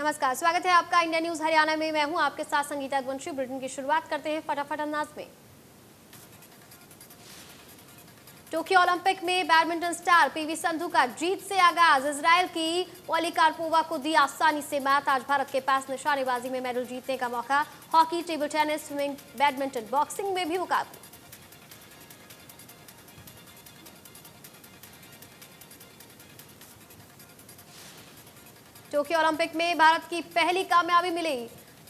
नमस्कार, स्वागत है आपका इंडिया न्यूज हरियाणा में। मैं हूं आपके साथ संगीता वंशी। बुलेटिन की शुरुआत करते हैं फटाफट अंदाज में। टोक्यो ओलंपिक में बैडमिंटन स्टार पीवी संधू का जीत से आगाज। इजरायल की पोलिकार्पोवा को दी आसानी से मात। आज भारत के पास निशानेबाजी में मेडल जीतने का मौका। Hockey, table tennis, swimming, badminton, boxing में भी मुकाबले। टोक्यो ओलंपिक में भारत की पहली कामयाबी मिली।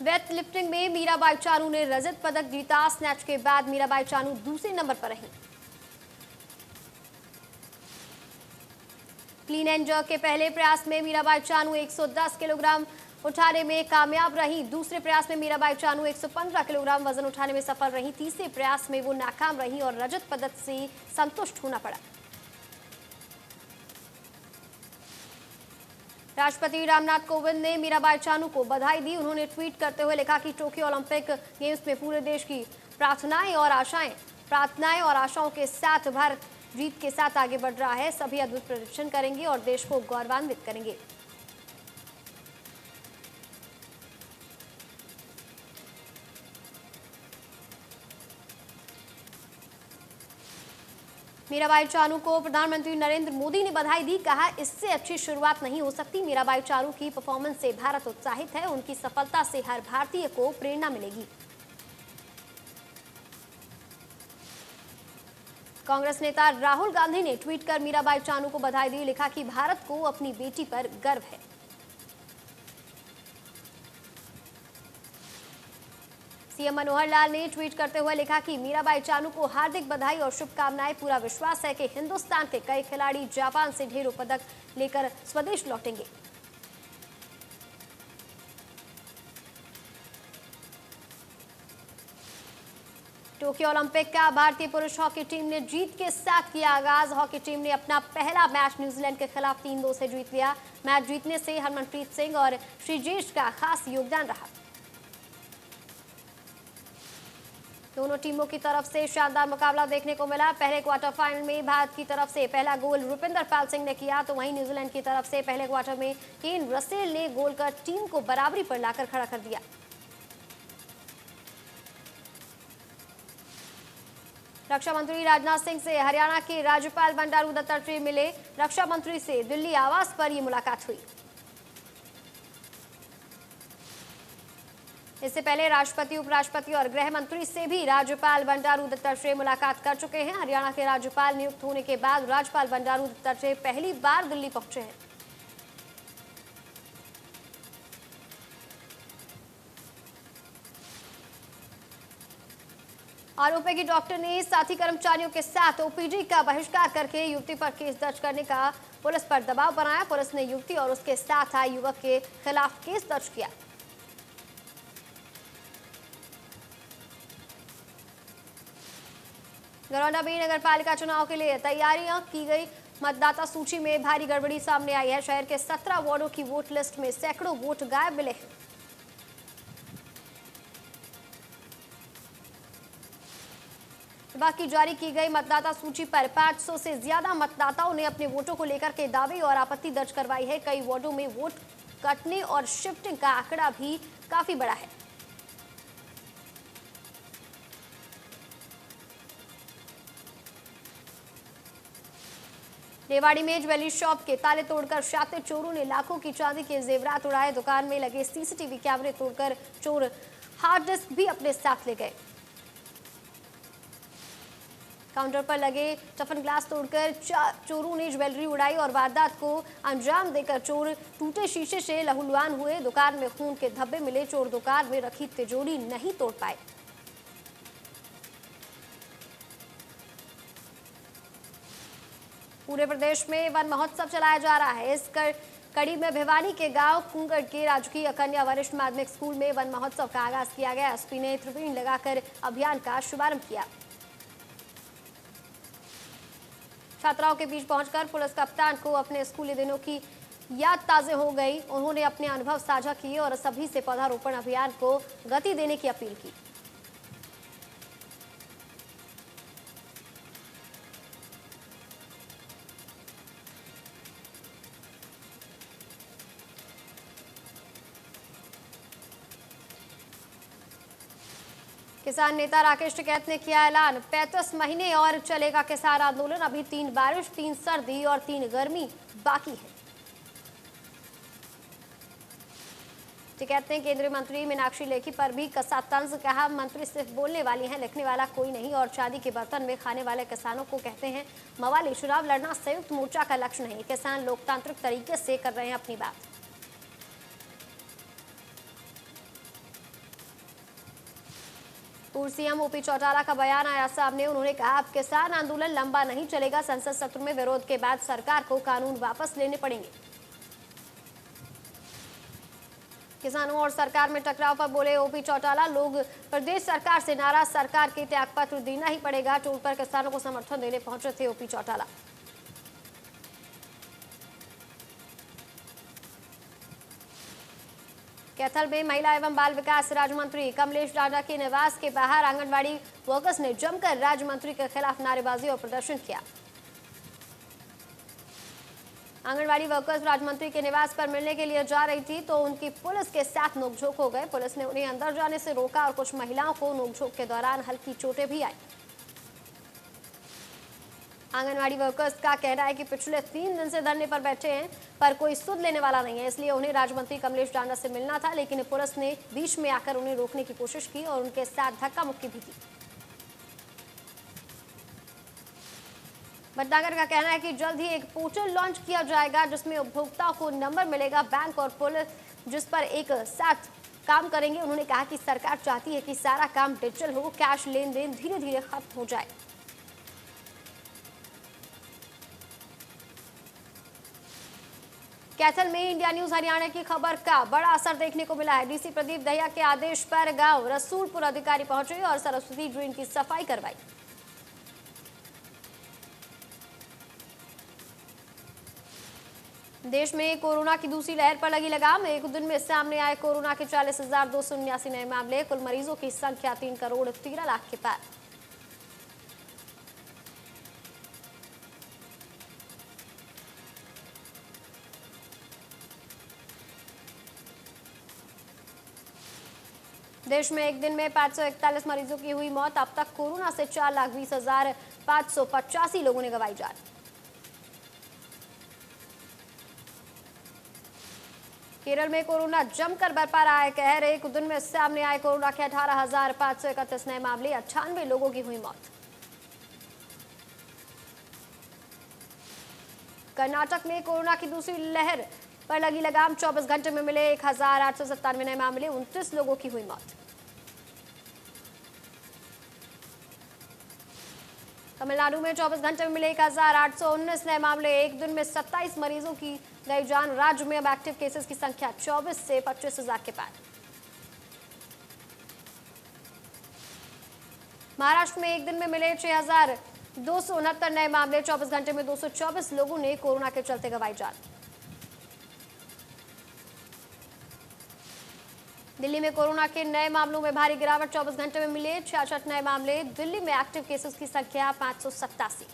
वेट लिफ्टिंग में मीराबाई चानू ने रजत पदक जीता। स्नैच के बाद मीराबाई चानू दूसरे नंबर पर रही। क्लीन एंड जर्क के पहले प्रयास में मीराबाई चानू 110 किलोग्राम उठाने में कामयाब रही। दूसरे प्रयास में मीराबाई चानू 115 किलोग्राम वजन उठाने में सफल रही। तीसरे प्रयास में वो नाकाम रही और रजत पदक से संतुष्ट होना पड़ा। राष्ट्रपति रामनाथ कोविंद ने मीराबाई चानू को बधाई दी। उन्होंने ट्वीट करते हुए लिखा कि टोक्यो ओलंपिक गेम्स में पूरे देश की प्रार्थनाएं और आशाओं के साथ भारत जीत के साथ आगे बढ़ रहा है। सभी अद्भुत प्रदर्शन करेंगे और देश को गौरवान्वित करेंगे। मीराबाई चानू को प्रधानमंत्री नरेंद्र मोदी ने बधाई दी। कहा, इससे अच्छी शुरुआत नहीं हो सकती। मीराबाई चानू की परफॉर्मेंस से भारत उत्साहित है। उनकी सफलता से हर भारतीय को प्रेरणा मिलेगी। कांग्रेस नेता राहुल गांधी ने ट्वीट कर मीराबाई चानू को बधाई दी। लिखा कि भारत को अपनी बेटी पर गर्व है। सीएम मनोहर लाल ने ट्वीट करते हुए लिखा कि मीराबाई चानू को हार्दिक बधाई और शुभकामनाएं। पूरा विश्वास है कि हिंदुस्तान के कई खिलाड़ी जापान से ढेरों पदक लेकर स्वदेश लौटेंगे। टोक्यो ओलंपिक का भारतीय पुरुष हॉकी टीम ने जीत के साथ किया आगाज। हॉकी टीम ने अपना पहला मैच न्यूजीलैंड के खिलाफ 3-2 से जीत लिया। मैच जीतने से हरमनप्रीत सिंह और श्रीजेश का खास योगदान रहा। दोनों टीमों की तरफ से शानदार मुकाबला देखने को मिला। पहले क्वार्टर फाइनल में भारत की तरफ से पहला गोल रुपिंदर पाल सिंह ने किया, तो वहीं न्यूजीलैंड की तरफ से पहले क्वार्टर में केन रसेल ने गोल कर टीम को बराबरी पर लाकर खड़ा कर दिया। रक्षा मंत्री राजनाथ सिंह से हरियाणा के राज्यपाल बंडारू दत्तात्रेय मिले। रक्षा मंत्री से दिल्ली आवास पर यह मुलाकात हुई। इससे पहले राष्ट्रपति, उपराष्ट्रपति और गृह मंत्री से भी राज्यपाल बंडारू दत्तात्रेय मुलाकात कर चुके हैं। हरियाणा के राज्यपाल नियुक्त होने के बाद राज्यपाल बंडारू दत्तात्रेय पहली बार दिल्ली पहुंचे हैं। आरोपी की डॉक्टर ने साथी कर्मचारियों के साथ ओपीडी का बहिष्कार करके युवती पर केस दर्ज करने का पुलिस पर दबाव बनाया। पुलिस ने युवती और उसके साथ आए युवक के खिलाफ केस दर्ज किया। गरौंडा में नगर पालिका चुनाव के लिए तैयारियां की गई। मतदाता सूची में भारी गड़बड़ी सामने आई है। शहर के 17 वार्डों की वोट लिस्ट में सैकड़ों वोट गायब मिले हैं। बाकी जारी की गई मतदाता सूची पर 500 से ज्यादा मतदाताओं ने अपने वोटों को लेकर के दावे और आपत्ति दर्ज करवाई है। कई वार्डों में वोट कटने और शिफ्टिंग का आंकड़ा भी काफी बड़ा है। रेवाड़ी में ज्वेलरी शॉप के ताले तोड़कर शातिर चोरों ने लाखों की चांदी के जेवरात उड़ाए। दुकान में लगे सीसीटीवी कैमरे तोड़कर चोर हार्ड डिस्क भी अपने साथ ले गए। काउंटर पर लगे टफन ग्लास तोड़कर चोरों ने ज्वेलरी उड़ाई और वारदात को अंजाम देकर चोर टूटे शीशे से लहूलुहान हुए। दुकान में खून के धब्बे मिले। चोर दुकान में रखी तिजोरी नहीं तोड़ पाए। पूरे प्रदेश में वन महोत्सव चलाया जा रहा है। इस कड़ी में भिवानी के गांव कुंगड़ के राजकीय कन्या वरिष्ठ माध्यमिक स्कूल में वन महोत्सव का आगाज किया गया। एसपी ने त्रिवेणी लगाकर अभियान का शुभारंभ किया। छात्राओं के बीच पहुंचकर पुलिस कप्तान को अपने स्कूली दिनों की याद ताज़ा हो गई। उन्होंने अपने अनुभव साझा किए और सभी से पौधारोपण अभियान को गति देने की अपील की। किसान नेता राकेश टिकैत ने किया ऐलान, 35 महीने और चलेगा किसान आंदोलन। अभी 3 बारिश, 3 सर्दी और 3 गर्मी बाकी है। टिकैत ने केंद्रीय मंत्री मीनाक्षी लेखी पर भी कसा तंज, कहा मंत्री सिर्फ बोलने वाली हैं, लिखने वाला कोई नहीं और चांदी के बर्तन में खाने वाले किसानों को कहते हैं मवाली। चुनाव लड़ना संयुक्त मोर्चा का लक्ष्य नहीं, किसान लोकतांत्रिक तरीके से कर रहे हैं अपनी बात। पूर्व सीएम ओपी चौटाला का बयान आया सामने। उन्होंने कहा अब किसान आंदोलन लंबा नहीं चलेगा, संसद सत्र में विरोध के बाद सरकार को कानून वापस लेने पड़ेंगे। किसानों और सरकार में टकराव पर बोले ओपी चौटाला, लोग प्रदेश सरकार से नाराज, सरकार के त्यागपत्र देना ही पड़ेगा। टोल पर किसानों को समर्थन देने पहुंचे थे ओपी चौटाला। कैथल में महिला एवं बाल विकास राज्य मंत्री कमलेश डांडा के निवास के बाहर आंगनबाड़ी वर्कर्स ने जमकर राज्य मंत्री के खिलाफ नारेबाजी और प्रदर्शन किया। आंगनबाड़ी वर्कर्स राज्य मंत्री के निवास पर मिलने के लिए जा रही थी तो उनकी पुलिस के साथ नोकझोंक हो गए। पुलिस ने उन्हें अंदर जाने से रोका और कुछ महिलाओं को नोकझोंक के दौरान हल्की चोटें भी आई। आंगनबाड़ी वर्कर्स का कहना है कि पिछले 3 दिन से धरने पर बैठे हैं पर कोई सुध लेने वाला नहीं है, इसलिए उन्हें राज्य मंत्री कमलेश डांडा से मिलना था, लेकिन पुलिस ने बीच में आकर उन्हें रोकने की कोशिश की और उनके साथ धक्का मुक्की भी की। भटनागर का कहना है कि जल्द ही एक पोर्टल लॉन्च किया जाएगा जिसमें उपभोक्ताओं को नंबर मिलेगा, बैंक और पुलिस जिस पर एक साथ काम करेंगे। उन्होंने कहा कि सरकार चाहती है कि सारा काम डिजिटल हो, कैश लेन देन धीरे धीरे खत्म हो जाए। कैथल में इंडिया न्यूज हरियाणा की खबर का बड़ा असर देखने को मिला है। डीसी प्रदीप दहिया के आदेश पर गांव रसूलपुर अधिकारी पहुंचे और सरस्वती ड्रेन की सफाई करवाई। देश में कोरोना की दूसरी लहर पर लगी लगाम। एक दिन में सामने आए कोरोना के 40,279 नए मामले। कुल मरीजों की संख्या 3,13,00,000 के पार। देश में एक दिन में 541 मरीजों की हुई मौत। अब तक कोरोना से 4,20,585 लोगों ने गंवाई जान। केरल में कोरोना जमकर बरपा रहा है कहर। एक दिन में सामने आए कोरोना के 18,531 नए मामले, 98 लोगों की हुई मौत। कर्नाटक में कोरोना की दूसरी लहर पर लगी लगाम। 24 घंटे में मिले 1,897 नए मामले, 29 लोगों की हुई मौत। तमिलनाडु में 24 घंटे में मिले 1,819 नए मामले। एक दिन में 27 मरीजों की गई जान। राज्य में अब एक्टिव केसेस की संख्या 24 से 25,000 के पार। महाराष्ट्र में एक दिन में मिले 6,269 नए मामले। 24 घंटे में 224 लोगों ने कोरोना के चलते गंवाई जान। दिल्ली में कोरोना के नए मामलों में भारी गिरावट। 24 घंटे में मिले 66 नए मामले। दिल्ली में एक्टिव केसेस की संख्या 587।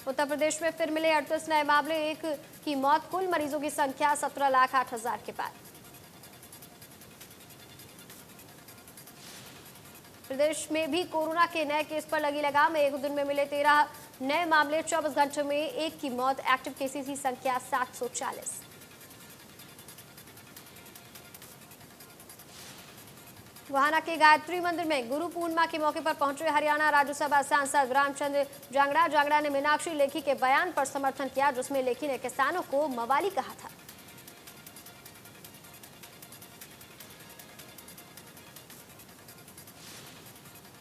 उत्तर प्रदेश में फिर मिले 38 नए मामले, 1 की मौत। कुल मरीजों की संख्या 17,08,000 के पार। प्रदेश में भी कोरोना के नए केस पर लगी लगाम। एक दिन में मिले 13 नए मामले। 24 घंटे में 1 की मौत। एक्टिव केसेस की संख्या 740। गोहाना के गायत्री मंदिर में गुरु पूर्णिमा के मौके पर पहुंचे हरियाणा राज्यसभा सांसद रामचंद्र जांगड़ा ने मीनाक्षी लेखी के बयान पर समर्थन किया, जिसमें लेखी ने किसानों को मवाली कहा था।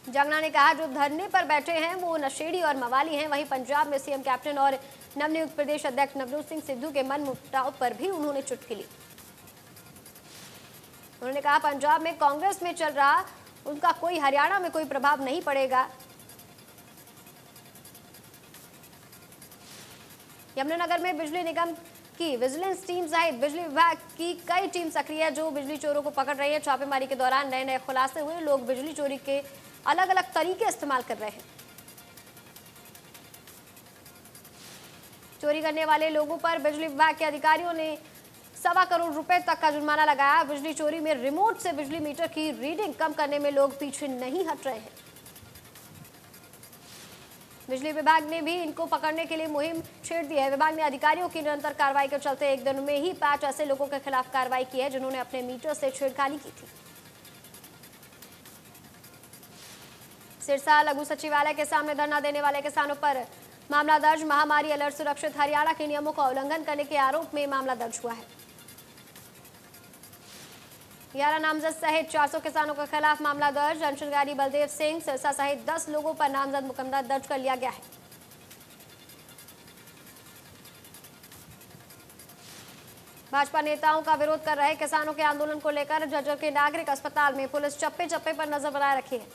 जांगड़ा ने कहा जो धरने पर बैठे हैं वो नशेड़ी और मवाली हैं। वहीं पंजाब में सीएम कैप्टन और नवनियुक्त प्रदेश अध्यक्ष नवजोत सिंह सिद्धू के मन मुटाव पर भी उन्होंने चुटकी ली। उन्होंने कहा पंजाब में कांग्रेस में चल रहा उनका कोई हरियाणा में कोई प्रभाव नहीं पड़ेगा। यमुनानगर में बिजली निगम की विजिलेंस टीम सहित बिजली विभाग की कई टीम सक्रिय है जो बिजली चोरों को पकड़ रही है। छापेमारी के दौरान नए नए खुलासे हुए। लोग बिजली चोरी के अलग अलग तरीके इस्तेमाल कर रहे हैं। चोरी करने वाले लोगों पर बिजली विभाग के अधिकारियों ने ₹1.25 करोड़ तक का जुर्माना लगाया। बिजली चोरी में रिमोट से बिजली मीटर की रीडिंग कम करने में लोग पीछे नहीं हट रहे हैं। बिजली विभाग ने भी इनको पकड़ने के लिए मुहिम छेड़ दी है। विभाग ने अधिकारियों की निरंतर कार्रवाई के चलते एक दिन में ही 5 ऐसे लोगों के खिलाफ कार्रवाई की है जिन्होंने अपने मीटर से छेड़खानी की थी। सिरसा लघु सचिवालय के सामने धरना देने वाले किसानों पर मामला दर्ज। महामारी अलर्ट सुरक्षित हरियाणा के नियमों का उल्लंघन करने के आरोप में मामला दर्ज हुआ है। 11 नामजद सहित 400 किसानों के खिलाफ मामला दर्ज। अनशनकारी बलदेव सिंह सिरसा सहित 10 लोगों पर नामजद मुकदमा दर्ज कर लिया गया है। भाजपा नेताओं का विरोध कर रहे किसानों के आंदोलन को लेकर झज्जर के नागरिक अस्पताल में पुलिस चप्पे चप्पे पर नजर बनाए रखी है।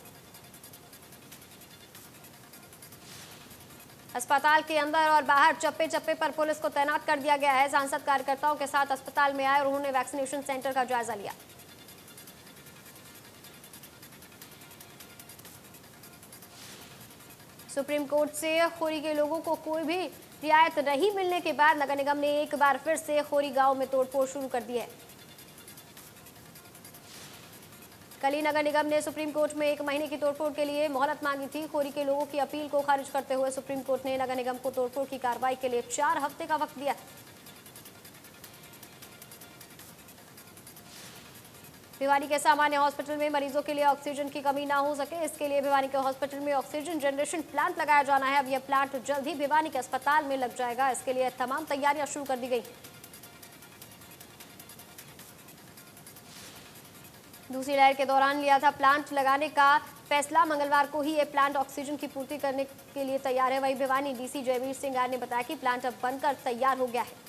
अस्पताल के अंदर और बाहर चप्पे चप्पे पर पुलिस को तैनात कर दिया गया है। सांसद कार्यकर्ताओं के साथ अस्पताल में आए और उन्होंने वैक्सीनेशन सेंटर का जायजा लिया। सुप्रीम कोर्ट से खोरी के लोगों को कोई भी रियायत नहीं मिलने के बाद नगर निगम ने एक बार फिर से खोरी गांव में तोड़फोड़ शुरू कर दी है। कल ही नगर निगम ने सुप्रीम कोर्ट में 1 महीने की तोड़फोड़ के लिए मोहलत मांगी थी। खोरी के लोगों की अपील को खारिज करते हुए सुप्रीम कोर्ट ने नगर निगम को तोड़फोड़ की कार्रवाई के लिए 4 हफ्ते का वक्त दिया। भिवानी के सामान्य हॉस्पिटल में मरीजों के लिए ऑक्सीजन की कमी ना हो सके, इसके लिए भिवानी के हॉस्पिटल में ऑक्सीजन जनरेशन प्लांट लगाया जाना है। अब यह प्लांट जल्द ही भिवानी के अस्पताल में लग जाएगा। इसके लिए तमाम तैयारियां शुरू कर दी गई। दूसरी लहर के दौरान लिया था प्लांट लगाने का फैसला। मंगलवार को ही ये प्लांट ऑक्सीजन की पूर्ति करने के लिए तैयार है। वहीं भिवानी डीसी जयवीर सिंह आर्य ने बताया कि प्लांट अब बनकर तैयार हो गया है।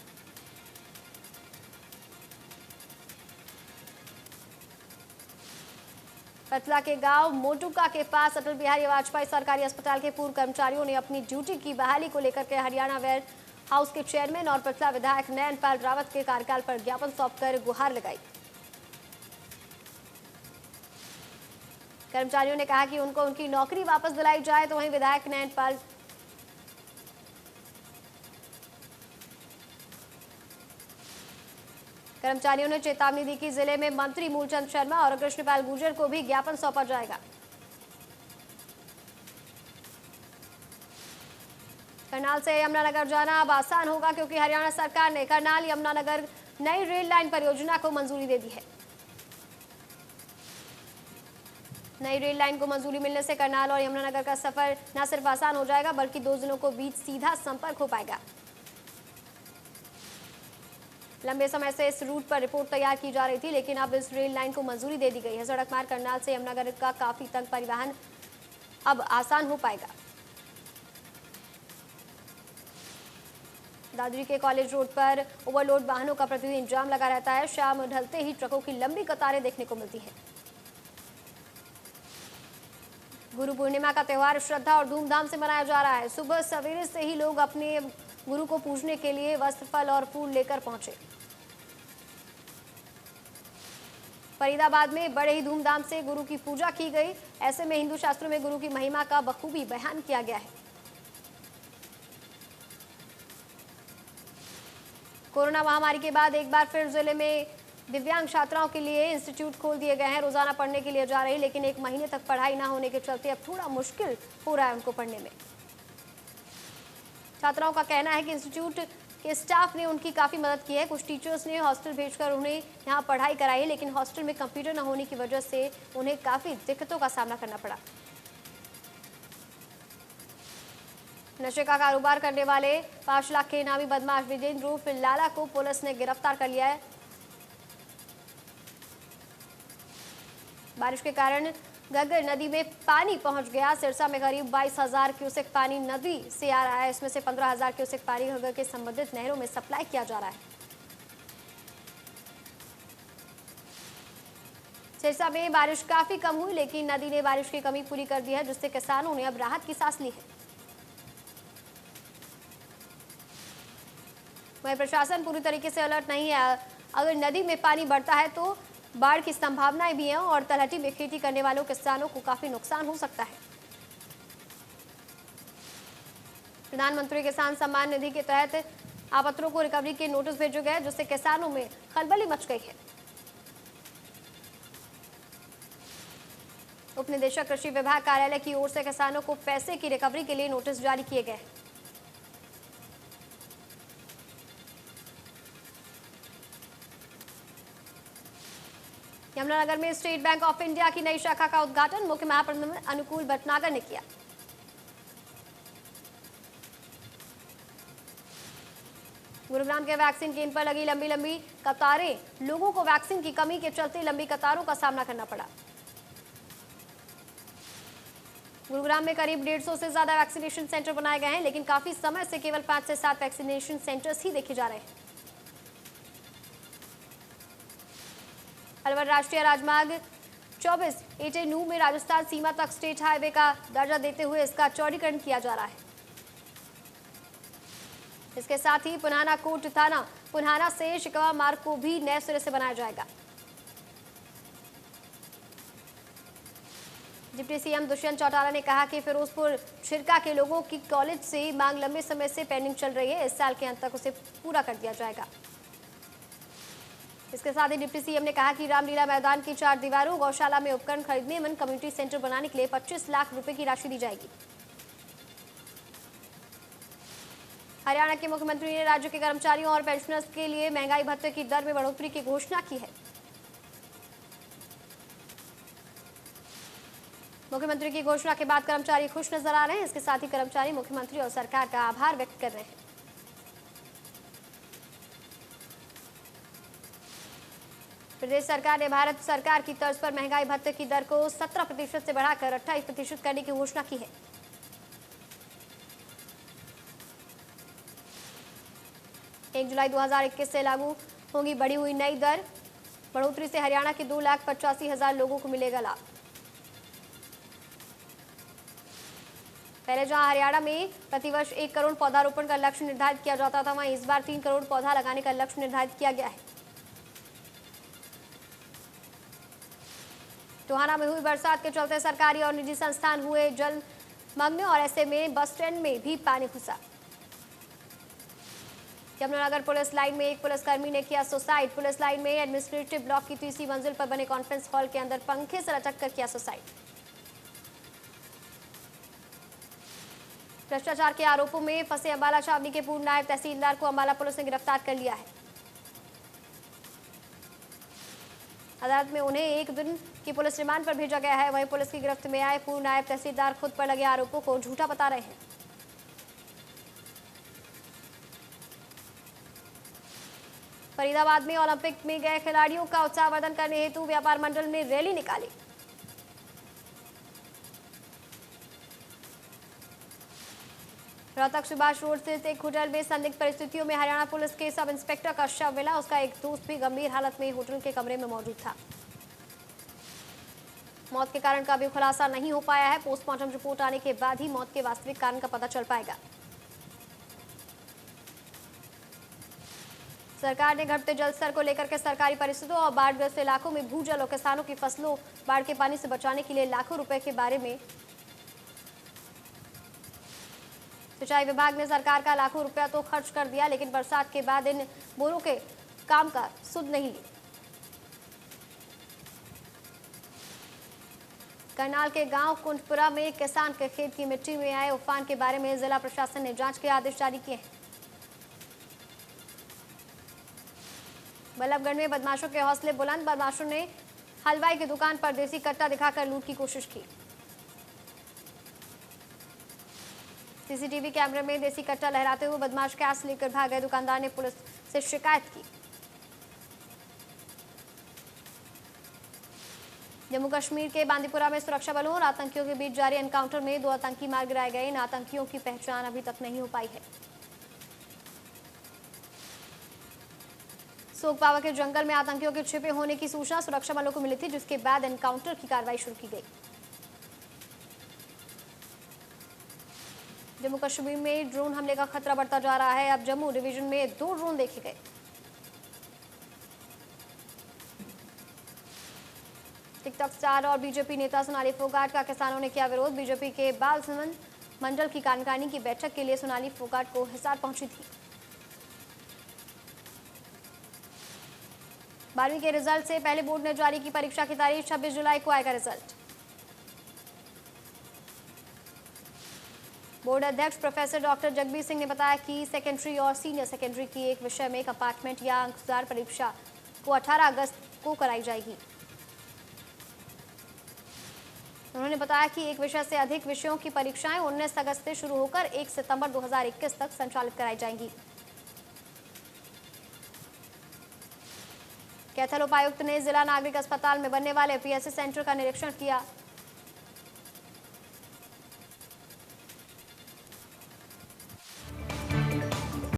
कटला के गांव मोटुका के पास अटल बिहारी वाजपेयी सरकारी अस्पताल के पूर्व कर्मचारियों ने अपनी ड्यूटी की बहाली को लेकर के हरियाणा वेयर हाउस के चेयरमैन और पिछला विधायक नयनपाल रावत के कार्यकाल पर ज्ञापन सौंपकर गुहार लगाई। कर्मचारियों ने कहा कि उनको उनकी नौकरी वापस दिलाई जाए, तो वहीं विधायक नयनपाल कर्मचारियों ने चेतावनी दी कि जिले में मंत्री मूलचंद शर्मा और कृष्णपाल गुर्जर को भी ज्ञापन सौंपा जाएगा। करनाल से यमुनानगर जाना अब आसान होगा क्योंकि हरियाणा सरकार ने करनाल यमुनानगर नई रेल लाइन परियोजना को मंजूरी दे दी है। नई रेल लाइन को मंजूरी मिलने से करनाल और यमुनानगर का सफर न सिर्फ आसान हो जाएगा बल्कि 2 जिलों को बीच सीधा संपर्क हो पाएगा। लंबे समय से इस रूट पर रिपोर्ट तैयार की जा रही थी, लेकिन अब इस रेल लाइन को मंजूरी दे दी गई है। सड़क मार्ग करनाल से यमुनानगर का काफी तंग परिवहन अब आसान हो पाएगा। दादरी के कॉलेज रोड पर ओवरलोड वाहनों का प्रतिदिन जाम लगा रहता है। शाम ढलते ही ट्रकों की लंबी कतारें देखने को मिलती हैं। गुरु पूर्णिमा का त्यौहार श्रद्धा और धूमधाम से मनाया जा रहा है। सुबह सवेरे से ही लोग अपने गुरु को पूजने के लिए वस्त्र, फल और फूल लेकर पहुंचे। फरीदाबाद में बड़े ही धूमधाम से गुरु की पूजा की गई। ऐसे में हिंदू शास्त्रों में गुरु की महिमा का बखूबी बयान किया गया है। कोरोना महामारी के बाद एक बार फिर जिले में दिव्यांग छात्राओं के लिए इंस्टीट्यूट खोल दिए गए हैं। रोजाना पढ़ने के लिए जा रही, लेकिन 1 महीने तक पढ़ाई ना होने के चलते अब थोड़ा मुश्किल हो रहा है उनको पढ़ने में। छात्राओं का कहना है कि इंस्टीट्यूट के स्टाफ ने उनकी काफी मदद की है। कुछ टीचर्स ने हॉस्टल भेजकर उन्हें यहां पढ़ाई कराई है, लेकिन हॉस्टल में कंप्यूटर न होने की वजह से उन्हें काफी दिक्कतों का सामना करना पड़ा। नशे का कारोबार करने वाले 5 लाख के इनामी बदमाश विजेंद्र उर्फ लाला को पुलिस ने गिरफ्तार कर लिया है। बारिश के कारण घग्गर नदी में पानी पहुंच गया। सिरसा में करीब 22,000 क्यूसेक पानी नदी से आ रहा है। इसमें से 15,000 क्यूसेक पानी घग्गर के संबंधित नहरों में सप्लाई किया जा रहा है। सिरसा में बारिश काफी कम हुई, लेकिन नदी ने बारिश की कमी पूरी कर दी है, जिससे किसानों ने अब राहत की सांस ली है। वहीं प्रशासन पूरी तरीके से अलर्ट नहीं है। अगर नदी में पानी बढ़ता है तो बाढ़ की संभावनाएं भी हैं और तलहटी में खेती करने वालों किसानों को काफी नुकसान हो सकता है। प्रधानमंत्री किसान सम्मान निधि के तहत आपत्रों को रिकवरी के नोटिस भेजे गए, जिससे किसानों में खलबली मच गई है। उप निदेशक कृषि विभाग कार्यालय की ओर से किसानों को पैसे की रिकवरी के लिए नोटिस जारी किए गए। यमुनानगर में स्टेट बैंक ऑफ इंडिया की नई शाखा का उद्घाटन मुख्य महाप्रबंधक अनुकूल भटनागर ने किया। गुरुग्राम के वैक्सीन केंद्र पर लगी लंबी लंबी कतारें, लोगों को वैक्सीन की कमी के चलते लंबी कतारों का सामना करना पड़ा। गुरुग्राम में करीब 150 से ज्यादा वैक्सीनेशन सेंटर बनाए गए हैं, लेकिन काफी समय से केवल 5 से 7 वैक्सीनेशन सेंटर्स ही देखे जा रहे हैं। अलवर राष्ट्रीय राजमार्ग 24 एटेनू में राजस्थान सीमा तक स्टेट हाईवे का दर्जा देते हुए इसका चौड़ीकरण किया जा रहा है। इसके साथ ही पुनाना कोट थाना पुनाना से शिकवा मार्ग को भी नए सिरे से बनाया जाएगा। डिप्टी सीएम दुष्यंत चौटाला ने कहा कि फिरोजपुर छिरका के लोगों की कॉलेज से मांग लंबे समय से पेंडिंग चल रही है, इस साल के अंत तक उसे पूरा कर दिया जाएगा। इसके साथ ही डिप्टी सीएम ने कहा कि रामलीला मैदान की 4 दीवारों गौशाला में उपकरण खरीदने एवं कम्युनिटी सेंटर बनाने के लिए 25 लाख रुपए की राशि दी जाएगी। हरियाणा के मुख्यमंत्री ने राज्य के कर्मचारियों और पेंशनर्स के लिए महंगाई भत्ते की दर में बढ़ोतरी की घोषणा की है। मुख्यमंत्री की घोषणा के बाद कर्मचारी खुश नजर आ रहे हैं। इसके साथ ही कर्मचारी मुख्यमंत्री और सरकार का आभार व्यक्त कर रहे हैं। प्रदेश सरकार ने भारत सरकार की तर्ज पर महंगाई भत्ते की दर को 17% से बढ़ाकर 28% करने की घोषणा की है। एक जुलाई 2021 से लागू होगी बढ़ी हुई नई दर। बढ़ोतरी से हरियाणा के 2,85,000 लोगों को मिलेगा लाभ। पहले जहां हरियाणा में प्रतिवर्ष 1 करोड़ पौधारोपण का लक्ष्य निर्धारित किया जाता था, वहीं इस बार 3 करोड़ पौधा लगाने का लक्ष्य निर्धारित किया गया है। टोहाना में हुई बरसात के चलते सरकारी और निजी संस्थान हुए जलमग्न और ऐसे में बस स्टैंड में भी पानी घुसा। यमुनानगर पुलिस लाइन में एक पुलिसकर्मी ने किया सुसाइड। पुलिस लाइन में एडमिनिस्ट्रेटिव ब्लॉक की तीसरी मंजिल पर बने कॉन्फ्रेंस हॉल के अंदर पंखे से लटक कर किया सुसाइड। भ्रष्टाचार के आरोपों में फंसे अंबाला छावनी के पूर्व नायब तहसीलदार को अंबाला पुलिस ने गिरफ्तार कर लिया है। अदालत में उन्हें 1 दिन की पुलिस रिमांड पर भेजा गया है। वहीं पुलिस की गिरफ्त में आए पूर्व नायब तहसीलदार खुद पर लगे आरोपों को झूठा बता रहे हैं। फरीदाबाद में ओलंपिक में गए खिलाड़ियों का उत्साहवर्धन करने हेतु व्यापार मंडल ने रैली निकाली। रोहतक सुभाष रोड स्थित एक होटल में संदिग्ध परिस्थितियों में हरियाणा पुलिस के सब इंस्पेक्टर का शव मिला। उसका एक दोस्त भी गंभीर हालत में होटल के कमरे में मौजूद था। मौत के कारण का अभी खुलासा नहीं हो पाया है। पोस्टमार्टम रिपोर्ट आने के बाद ही मौत के वास्तविक कारण का पता चल पाएगा। सरकार ने घटते जल स्तर को लेकर के सरकारी परिस्थितियों और बाढ़ग्रस्त इलाकों में भूजल और किसानों की फसलों बाढ़ के पानी से बचाने के लिए लाखों रुपए के बारे में सिंचाई विभाग ने सरकार का लाखों रुपया तो खर्च कर दिया, लेकिन बरसात के बाद इन बोरों के काम का सुध नहीं ली। करनाल के गांव कुंडपुरा में किसान के खेत की मिट्टी में आए उफान के बारे में जिला प्रशासन ने जांच के आदेश जारी किए हैं। बल्लभगढ़ में बदमाशों के हौसले बुलंद। बदमाशों ने हलवाई की दुकान पर देसी कट्टा दिखाकर लूट की कोशिश की। सीसीटीवी कैमरे में देसी कट्टा लहराते हुए बदमाश कैश लेकर भाग गए। दुकानदार ने पुलिस से शिकायत की। जम्मू कश्मीर के बांदीपुरा में सुरक्षा बलों और आतंकियों के बीच जारी एनकाउंटर में 2 आतंकी मार गिराए गए। इन आतंकियों की पहचान अभी तक नहीं हो पाई है। सोगपावा के जंगल में आतंकियों के छिपे होने की सूचना सुरक्षा बलों को मिली थी, जिसके बाद एनकाउंटर की कार्रवाई शुरू की गई। जम्मू कश्मीर में ड्रोन हमले का खतरा बढ़ता जा रहा है। अब जम्मू डिवीजन में 2 ड्रोन देखे गए। टिकटॉक स्टार और बीजेपी नेता सोनाली फोगाट का किसानों ने किया विरोध। बीजेपी के बाल मंडल की कार्यकारिणी की बैठक के लिए सोनाली फोगाट को हिसार पहुंची थी। 12वीं के रिजल्ट से पहले बोर्ड ने जारी की परीक्षा की तारीख। 26 जुलाई को आएगा रिजल्ट। बोर्ड अध्यक्ष प्रोफेसर डॉक्टर जगबीर सिंह ने बताया कि सेकेंडरी और सीनियर सेकेंडरी की एक विषय में कंपार्टमेंट या अंकदार परीक्षा को 18 अगस्त को कराई जाएगी। उन्होंने बताया कि एक विषय से अधिक विषयों की परीक्षाएं 19 अगस्त से शुरू होकर 1 सितंबर 2021 तक संचालित कराई जाएंगी। कैथल उपायुक्त ने जिला नागरिक अस्पताल में बनने वाले पीएससी सेंटर का निरीक्षण किया।